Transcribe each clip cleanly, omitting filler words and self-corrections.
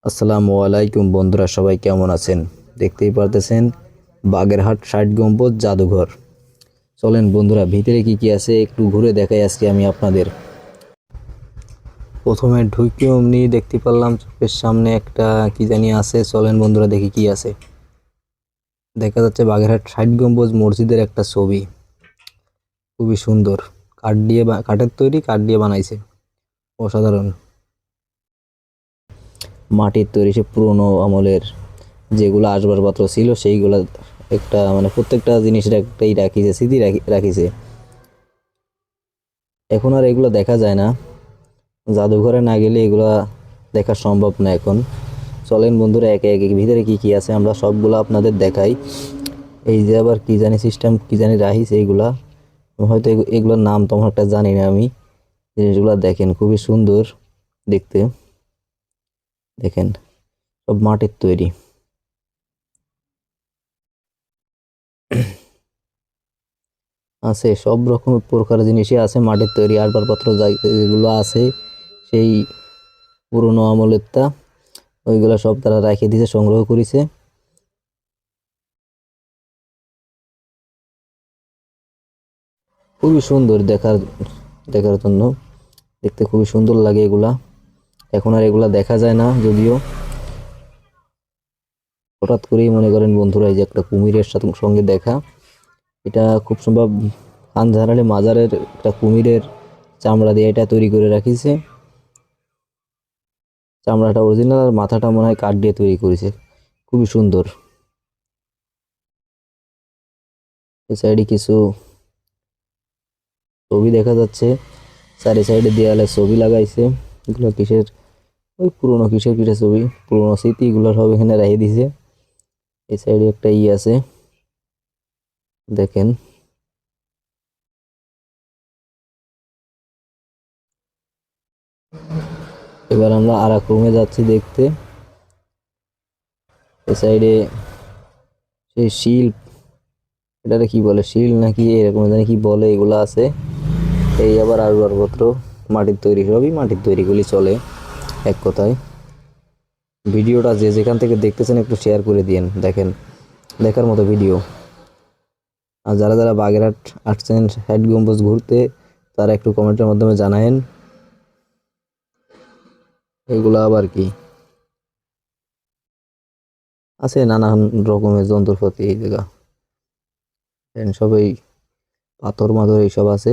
আসসালামু আলাইকুম বন্ধুরা, সবাই কেমন আছেন? দেখতেই পারতেছেন বাগেরহাট ৬০ গম্বুজ জাদুঘর। চলেন বন্ধুরা, ভিতরে কি কি আছে একটু ঘুরে দেখাই আজকে আমি আপনাদের। প্রথমে ঢুকে অমনি দেখতে পারলাম চোখের সামনে একটা কি জানি আছে। চলেন বন্ধুরা দেখি কি আছে। দেখা যাচ্ছে বাগেরহাট ৬০ গম্বুজ মসজিদের একটা ছবি, খুবই সুন্দর। কাঠের তৈরি, কাঠ দিয়ে বানাইছে, অসাধারণ। মাটির তৈরি, সে পুরনো আমলের যেগুলো আসবাবপত্র ছিল সেইগুলা একটা মানে প্রত্যেকটা জিনিসের একটাই রাখিছে, স্মৃতি রাখিছে। এখন আর এগুলো দেখা যায় না, জাদুঘরে না গেলে এগুলা দেখা সম্ভব না এখন। চলেন বন্ধুরা একে একে ভিতরে কি কি আছে আমরা সবগুলো আপনাদের দেখাই। এই যে আবার কি জানি সিস্টেম, কি জানি রাখিছে এইগুলা, হয়তো এগুলোর নাম তেমন একটা জানি না আমি। জিনিসগুলো দেখেন খুবই সুন্দর দেখতে, দেখেন সব মাটির তৈরি। আছে সব রকমের প্রকার জিনিসই আছে, মাটির তৈরি আসবাবপত্র যেগুলো আছে সেই পুরনো আমলের তা, ওইগুলো সব তারা রেখে দিয়েছে, সংগ্রহ করেছে। খুবই সুন্দর দেখার জন্য, দেখতে খুবই সুন্দর লাগে এগুলা। এখন আর এগুলা দেখা যায় না যদিও। হঠাৎ করেই মনে করেন বন্ধুরা, এই যে একটা কুমিরের সঙ্গে দেখা, এটা খুব সম্ভব খানজাহান মাজারের একটা কুমিরের চামড়া দিয়ে এটা তৈরি করে রাখিছে। চামড়াটা অরিজিনাল আর মাথাটা মনে হয় কাঠ দিয়ে তৈরি করেছে, খুবই সুন্দর। এই সাইডে কিছু ছবি দেখা যাচ্ছে, চারি সাইডে দেয়ালে ছবি লাগাইছে। এগুলো কিসের, ওই পুরোনো কিসের কিসের ছবি, পুরোনো স্মৃতি এগুলো সব এখানে রেখে দিছে। এই সাইডে একটা আছে, দেখেন। এবার আমরা আর এক রুমে যাচ্ছি দেখতে। এই সাইডে সেই শিল, এটারে কি বলে, শিল নাকি এরকম জানি কি বলে, এগুলো আছে। এই আবার আসবাবপত্র মাটির তৈরি, সবই মাটির তৈরিগুলি চলে এক কথায়। ভিডিওটা যে যেখান থেকে দেখতেছেন একটু শেয়ার করে দিয়েন, দেখেন দেখার মতো ভিডিও। আর যারা যারা বাগেরহাট আসছেন ৬০ গম্বুজ ঘুরতে, তারা একটু কমেন্টের মাধ্যমে জানায়েন। এগুলো আবার কি আছে, নানান রকমের যন্ত্রপাতি এই জায়গা, সবাই পাথর মাথর এইসব আছে।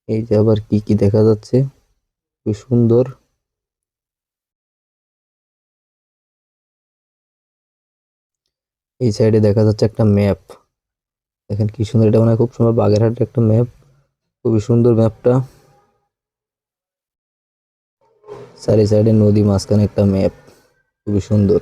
এই যে আবার কি কি দেখা যাচ্ছে, খুব সুন্দর। এই সাইডে দেখা যাচ্ছে একটা ম্যাপ, দেখেন কি সুন্দর। এটা মানে খুব সুন্দর বাগেরহাটের একটা ম্যাপ, খুবই সুন্দর ম্যাপটা। চারি সাইডে নদী, মাঝখানে একটা ম্যাপ, খুবই সুন্দর।